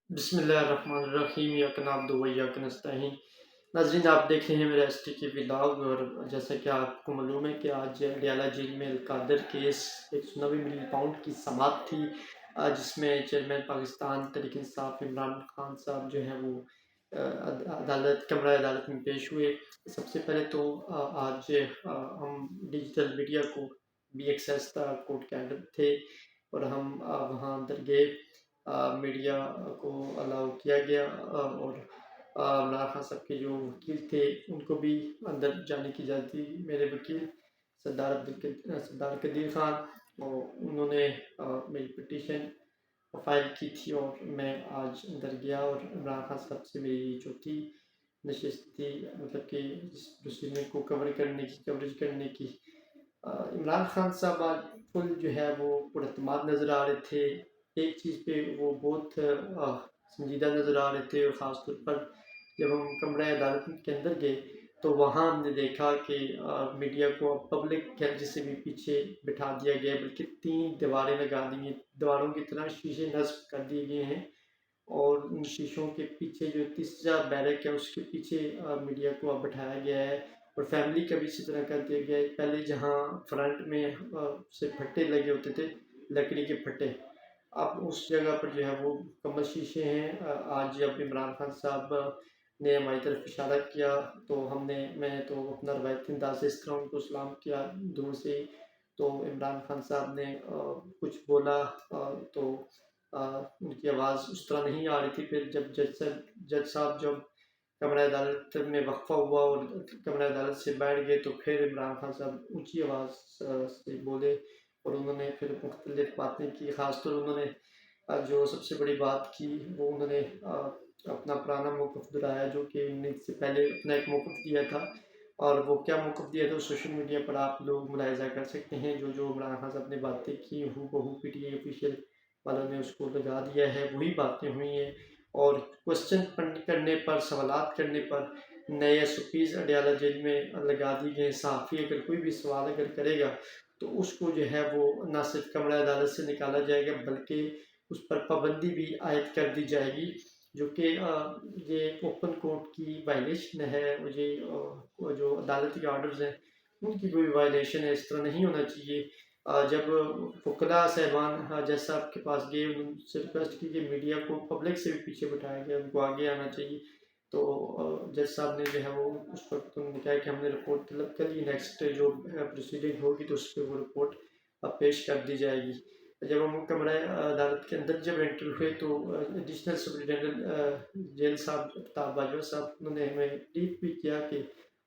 بسم اللہ الرحمن الرحیم یقن عبد و یقن نستعین۔ ناظرین، آپ دیکھ رہے ہیں میرا ایس ٹی کی ولاگ، اور جیسا کہ آپ کو معلوم ہے کہ آج اڈیالہ جیل میں القادر کیس 190 ملین پاؤنڈ کی سماعت تھی، جس میں چیئرمین پاکستان تحریک انصاف عمران خان صاحب جو ہیں وہ کمرہ عدالت میں پیش ہوئے۔ سب سے پہلے تو آج ہم ڈیجیٹل میڈیا کو بھی ایکسیس تھا، کورٹ کے انڈر تھے اور ہم وہاں اندر گئے۔ میڈیا کو الاؤ کیا گیا، اور عمران خان صاحب کے جو وکیل تھے ان کو بھی اندر جانے کی اجازت دی۔ میرے وکیل سردار قدیر خان، اور انہوں نے میری پٹیشن فائل کی تھی اور میں آج اندر گیا، اور عمران خان صاحب سے میری چوتھی نشست تھی، مطلب کہ اس پروسیڈنگ کو کوریج کرنے کی۔ عمران خان صاحب آج فل جو ہے وہ پراعتماد نظر آ رہے تھے۔ ایک چیز پہ وہ بہت سنجیدہ نظر آ رہے تھے، اور خاص طور پر جب ہم کمرہ عدالت کے اندر گئے تو وہاں ہم نے دیکھا کہ میڈیا کو پبلک گیلری سے بھی پیچھے بٹھا دیا گیا، بلکہ 3 دیواریں لگا دی گئی، دیواروں کی طرح شیشے نصب کر دیے گئے ہیں، اور ان شیشوں کے پیچھے جو تیسرا بیرک ہے اس کے پیچھے میڈیا کو اب بٹھایا گیا ہے، اور فیملی کا بھی اسی طرح کر دیا گیا ہے۔ پہلے جہاں فرنٹ میں سے پھٹے لگے ہوتے تھے، لکڑی کے پھٹے، اب اس جگہ پر جو ہے وہ مکمل شیشے ہیں۔ آج جب عمران خان صاحب نے ہماری طرف اشارہ کیا تو میں تو اپنا روایتی انداز سے اس طرح ان کو سلام کیا دور سے، تو عمران خان صاحب نے کچھ بولا، تو ان کی آواز اس طرح نہیں آ رہی تھی۔ پھر جب جج صاحب جب کمرہ عدالت میں وقفہ ہوا اور کمرہ عدالت سے بیٹھ گئے تو پھر عمران خان صاحب اونچی آواز سے بولے، اور انہوں نے پھر مختلف باتیں کی۔ خاص طور انہوں نے جو سب سے بڑی بات کی وہ انہوں نے اپنا پرانا موقف دہرایا، جو کہ انہوں نے اس سے پہلے اپنا ایک موقف دیا تھا، اور وہ کیا موقف دیا تھا سوشل میڈیا پر آپ لوگ ملاحظہ کر سکتے ہیں۔ جو عمران خان صاحب نے باتیں کی ہو بہو پی ٹی اے آفیشیل والوں نے اس کو لگا دیا ہے، وہی باتیں ہوئی ہیں، اور کوشچن کرنے پر، سوالات کرنے پر نئے S O Ps Adiala jail میں لگا دی گئے۔ صحافی اگر کوئی بھی سوال اگر کرے گا تو اس کو جو ہے وہ نہ صرف کمرہ عدالت سے نکالا جائے گا، بلکہ اس پر پابندی بھی عائد کر دی جائے گی، جو کہ یہ اوپن کورٹ کی وائلیشن ہے۔ یہ جو عدالتی آرڈرز ہیں ان کی کوئی وائلیشن ہے، اس طرح نہیں ہونا چاہیے۔ جب وکلاء صاحبان جج صاحب کے پاس گئے، ان سے ریکویسٹ کی کہ میڈیا کو پبلک سے بھی پیچھے بٹھایا گیا، ان کو آگے آنا چاہیے، تو جج صاحب نے جو ہے وہ اس وقت انہوں نے کہا کہ ہم نے رپورٹ طلب کر لی، نیکسٹ جو پروسیڈنگ ہوگی تو اس پہ وہ رپورٹ پیش کر دی جائے گی۔ جب ہم کمرہ عدالت کے اندر جب انٹر ہوئے تو ایڈیشنل سپرنٹینڈنٹ جیل صاحب افتاب باجوہ صاحب، انہوں نے ہمیں بریف بھی کیا کہ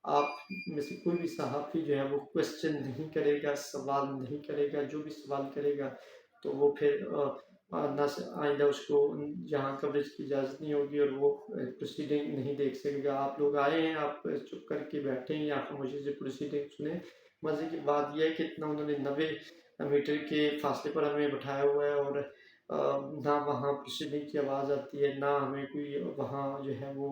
آپ میں سے کوئی بھی صحافی جو ہے وہ کوشچن نہیں کرے گا، سوال نہیں کرے گا، جو بھی سوال کرے گا تو وہ پھر آئندہ اس کو جہاں کوریج کی اجازت نہیں ہوگی اور وہ پروسیڈنگ نہیں دیکھ سکے گا۔ آپ لوگ آئے ہیں، آپ چپ کر کے بیٹھے ہیں یا خاموشی سے پروسیڈنگ سنیں۔ مزے کی بات یہ ہے کہ اتنا انہوں نے 90 میٹر کے فاصلے پر ہمیں بٹھایا ہوا ہے، اور نہ وہاں پروسیڈنگ کی آواز آتی ہے، نہ ہمیں کوئی وہاں جو ہے وہ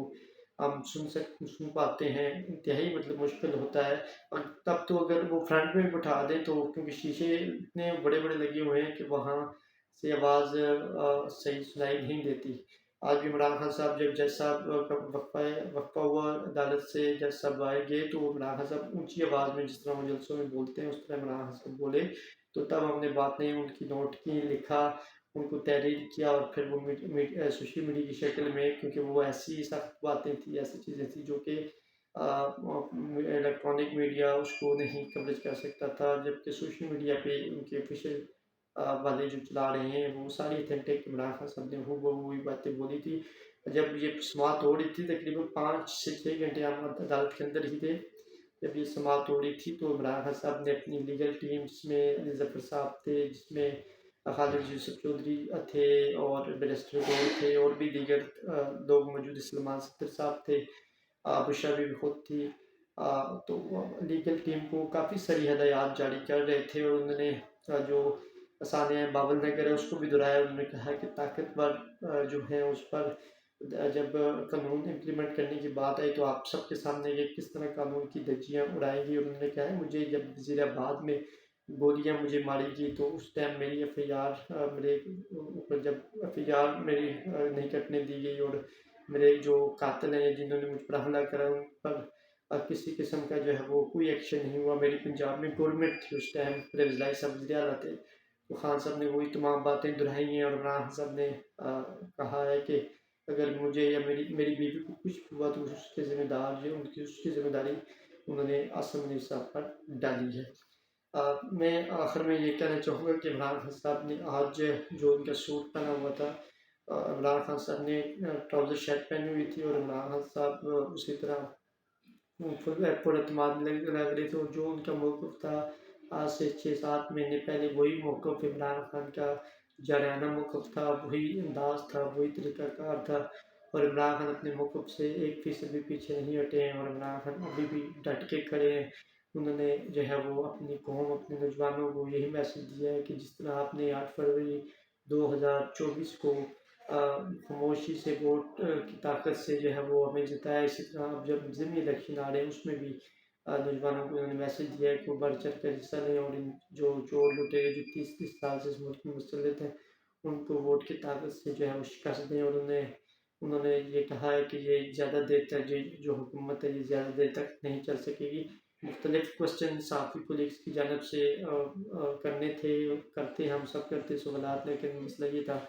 ہم سن پاتے ہیں۔ انتہائی مطلب مشکل ہوتا ہے، اور تب تو اگر وہ فرنٹ میں بٹھا دیں تو کیونکہ شیشے اتنے بڑے بڑے لگے ہوئے ہیں کہ وہاں سے آواز صحیح سنائی نہیں دیتی۔ آج بھی عمران خان صاحب جب جج صاحب کا وقفہ ہوا عدالت سے، جج صاحب آئے گئے تو عمران خان صاحب اونچی آواز میں جس طرح وہ جلسوں میں بولتے ہیں اس طرح عمران خان صاحب بولے، تو تب ہم نے باتیں ان کی نوٹ کی، لکھا، ان کو تحریر کیا، اور پھر وہ سوشل میڈیا کی شکل میں، کیونکہ وہ ایسی سخت باتیں تھیں، ایسی چیزیں تھیں جو کہ الیکٹرانک میڈیا اس کو نہیں کوریج کر سکتا تھا، جبکہ سوشل میڈیا پہ ان کے آفیشیل والے جو چلا رہے ہیں وہ ساری اتھینٹک عمران خان صاحب نے وہی باتیں بولی تھی۔ جب یہ سماعت ہو رہی تھی تقریباً 5 سے 6 گھنٹے ہم عدالت کے اندر ہی تھے، جب یہ سماعت ہو رہی تھی تو عمران خان صاحب نے اپنی لیگل ٹیم، جس میں علی ظفر صاحب تھے، جس میں خالد یوسف چودھری تھے، اور بیرسٹر گول تھے، اور بھی دیگر لوگ موجود، سلمان ستر صاحب تھے، بشرا بھی خود تھی، تو لیگل ٹیم کو کافی ساری ہدایات جاری کر رہے تھے، اور انہوں نے جو سانحہ بابل نگر ہے اس کو بھی دہرایا۔ انہوں نے کہا کہ طاقتور جو ہیں اس پر جب قانون امپلیمنٹ کرنے کی بات آئی تو آپ سب کے سامنے یہ کس طرح قانون کی دھجیاں اڑائیں گی۔ اور انہوں نے کہا ہے مجھے جب وزیر آباد میں گولیاں مجھے ماری گئی تو اس ٹائم میری ایف آئی آر میرے اوپر جب ایف آئی آر میری نہیں کٹنے دی گئی، اور میرے جو قاتل ہیں جنہوں نے مجھ پر حملہ کرا ان پر کسی قسم کا جو ہے وہ کوئی ایکشن نہیں ہوا۔ میری پنجاب میں گورنمنٹ تھی اس ٹائم، پرویز لائی صاحب وزیر اعلیٰ تھے، تو خان صاحب نے وہی تمام باتیں دہرائی ہیں، اور عمران خان صاحب نے کہا ہے کہ اگر مجھے یا میری بیوی کو کچھ ہوا تو اس کے ذمہ دار جو اس کی ذمہ داری انہوں نے آصم منیر صاحب پر ڈالی ہے۔ میں آخر میں یہ کہنا چاہوں گا کہ عمران خان صاحب نے آج جو ان کا سوٹ پہنا ہوا تھا، عمران خان صاحب نے ٹراؤزر شرٹ پہنی ہوئی تھی، اور عمران خان صاحب اسی طرح پر اعتماد لگ رہے تھے، اور جو ان کا موقف تھا آج سے 6-7 مہینے پہلے، وہی موقف عمران خان کا جارحانہ موقف تھا، وہی انداز تھا، وہی طریقہ کار تھا، اور عمران خان اپنے موقف سے 1% بھی پیچھے نہیں ہٹے ہیں، اور عمران خان ابھی بھی ڈٹ کے کھڑے ہیں۔ انہوں نے جو ہے وہ اپنی قوم، اپنے نوجوانوں کو یہی میسج دیا ہے کہ جس طرح آپ نے 8 فروری 2024 کو خاموشی سے ووٹ کی طاقت سے جو ہے وہ ہمیں جتایا، اسی طرح اب جب ضمنی الیکشن آ رہے ہیں اس میں بھی نوجوانوں کو انہوں نے میسج دیا ہے کہ وہ بڑھ چڑھ کر حصہ لیں، اور جو چور لٹیرے جو 30 سال سے اس ملک میں مسلط ہیں ان کو ووٹ کی طاقت سے جو ہے وہ شکست دیں، اور انہوں نے یہ کہا ہے کہ یہ زیادہ دیر تک جو حکومت ہے یہ زیادہ دیر تک نہیں چل سکے گی۔ مختلف کوسچن صحافی کولیگس کی جانب سے کرتے ہم سب کرتے سوالات، لیکن مسئلہ یہ تھا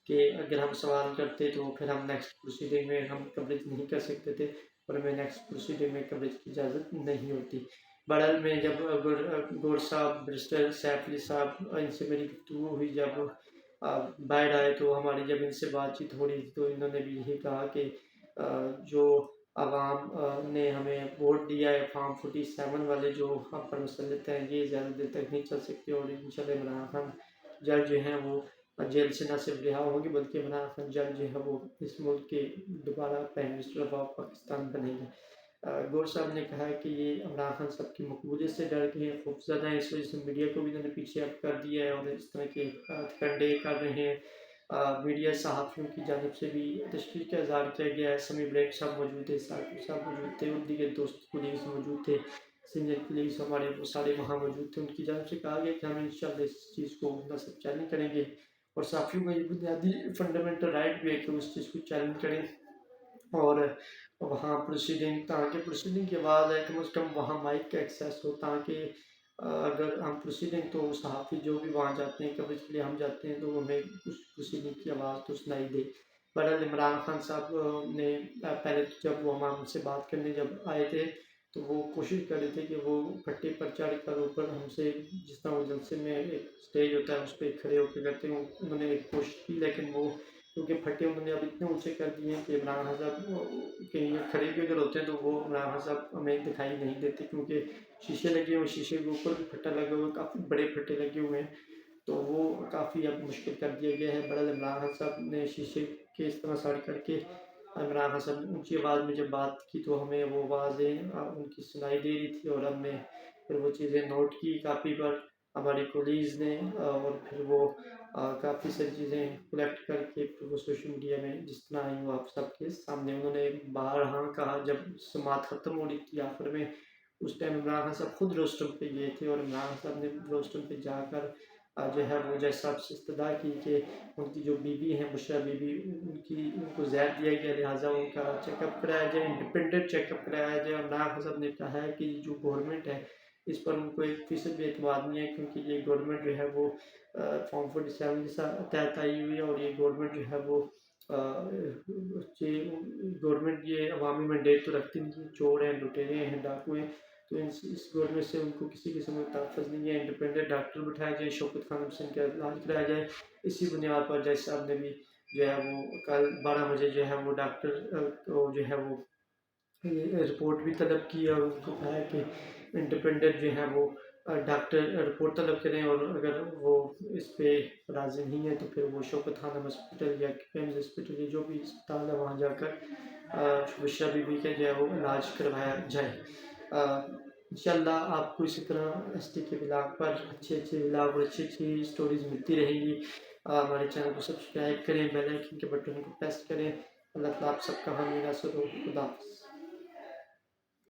کہ اگر ہم سوال کرتے تو پھر ہم نیکسٹ پروسیڈنگ میں ہم کوریج نہیں کر سکتے تھے، اور ہمیں نیکسٹ پروسیڈنگ میں کوریج کی اجازت نہیں ہوتی۔ بہرحال میں جب گور صاحب، برسٹر سیف علی صاحب، ان سے میری گفتگو ہوئی، جب باہر آئے تو ہماری جب ان سے بات چیت ہو رہی تھی تو انہوں نے بھی یہی کہا کہ جو عوام نے ہمیں ووٹ دیا ہے، فارم 47 والے جو ہم پر مسلط ہیں، یہ زیادہ دیر تک نہیں چل سکتے، اور انشاءاللہ عمران خان جلد جو ہیں وہ جیل سے نہ صرف رہا ہوں گے بلکہ عمران خان جلد جو ہے وہ اس ملک کے دوبارہ پرائم منسٹر آف پاکستان بنیں گے۔ گور صاحب نے کہا کہ یہ عمران خان صاحب کی مقبولیت سے ڈر کے ہیں، خوفزدہ ہیں، اس وجہ سے میڈیا کو بھی انہوں نے پیچھے اب کر دیا ہے، اور اس طرح کے کنڈے کر رہے ہیں۔ میڈیا صحافیوں کی جانب سے بھی تشویش کا اظہار کیا گیا ہے۔ سمیع بلیک صاحب موجود تھے، ثاقب صاحب موجود تھے، اور دیگر دوست کولیگز موجود تھے، سینئر کولیگز ہمارے وہ سارے وہاں موجود تھے۔ ان کی جانب سے کہا گیا کہ ہم انشاءاللہ اس چیز کو نہ صرف چیلنج کریں گے، اور صحافیوں کا یہ بنیادی فنڈامنٹل رائٹ بھی ہے کہ اس چیز کو چیلنج کریں، اور وہاں پروسیڈنگ تاکہ پروسیڈنگ کے بعد کم از کم وہاں مائک کا ایکسیس ہو، تاکہ اگر ہم پروسیڈنگ تو صحافی جو بھی وہاں جاتے ہیں کوریج کے لیے ہم جاتے ہیں تو ہمیں اس پروسیڈنگ کی آواز تو سنائی دے۔ بہرحال عمران خان صاحب نے پہلے جب وہ ہم سے بات کرنے جب آئے تھے تو وہ کوشش کر رہے تھے کہ وہ پھٹے پر چڑھ کر اوپر ہم سے، جس طرح وہ جلسے میں ایک اسٹیج ہوتا ہے اس پہ کھڑے ہو کے کرتے ہیں، انہوں نے ایک کوشش کی، لیکن وہ کیونکہ پھٹے انہوں نے اب اتنے اونچے کر دیے ہیں کہ عمران خان صاحب کہیں کھڑے بھی اگر ہوتے ہیں تو وہ عمران خان صاحب ہمیں دکھائی نہیں دیتے، کیونکہ شیشے لگے ہوئے، شیشے کے اوپر بھی پھٹا لگے ہوئے، کافی بڑے پھٹے لگے ہوئے ہیں، تو وہ کافی اب مشکل کر دیا گیا ہے۔ بہرحال عمران خان صاحب نے شیشے کے اس طرح سڑ کر کے عمران خان صاحب نے اونچی آواز میں جب بات کی تو ہمیں وہ آوازیں ان کی سنائی دے رہی تھی، اور ہم نے پھر وہ چیزیں نوٹ کی کاپی پر ہماری کولیز نے، اور پھر وہ کافی ساری چیزیں کلیکٹ کر کے پھر وہ سوشل میڈیا میں جس طرح آئی وہ آپ سب کے سامنے انہوں نے بارہا کہا۔ جب سماعت ختم ہو رہی تھی آخر میں، اس ٹائم عمران خان صاحب خود روسٹر پہ گئے تھے، اور عمران خان صاحب نے روسٹر پہ جا کر جو ہے وہ جج صاحب سے استدعا کی کہ ان کی جو بیوی ہیں بشرا بی بی، ان کو زہر دیا گیا، لہٰذا ان کا چیک اپ کرایا جائے، انڈیپینڈنٹ چیک اپ کرایا جائے۔ عمران خان صاحب نے کہا ہے کہ جو گورنمنٹ ہے اس پر ان کو 1% بھی اعتماد نہیں ہے، کیونکہ یہ گورنمنٹ جو ہے وہ فارم 47 کے تحت آئی ہوئی ہے، اور یہ گورنمنٹ جو ہے وہ گورنمنٹ یہ عوامی مینڈیٹ تو رکھتی نہیں، چور ہیں، لٹیرے ہیں، ڈاکو ہیں، تو اس گورنمنٹ سے ان کو کسی قسم کا تحفظ نہیں ہے۔ انڈیپینڈنٹ ڈاکٹر بٹھایا جائے، شوکت خانم سے ان کا علاج کرایا جائے۔ اسی بنیاد پر جج صاحب نے بھی جو ہے وہ کل 12 بجے جو ہے وہ ڈاکٹر کو جو ہے وہ رپورٹ بھی طلب کی، اور ان کو کہا ہے کہ انڈیپینڈنٹ جو ہے وہ ڈاکٹر رپورٹ طلب کریں، اور اگر وہ اس پہ راضی نہیں ہے تو پھر وہ شوکت خانم ہاسپٹل یا ایمز ہاسپٹل یا جو بھی اسپتال ہے وہاں جا کر بشرا بی بی کا جو ہے وہ علاج کروایا جائے۔ انشاءاللہ آپ کو اسی طرح ایس ٹی کے ولاگ پر اچھے ولاگ اور اچھی اسٹوریز ملتی رہیں گی۔ ہمارے چینل کو سبسکرائب کریں، بیل آئیکن کے بٹن کو پریس کریں۔ اللہ تعالیٰ آپ سب کا حامی ناصر ہو۔ خدا حافظ۔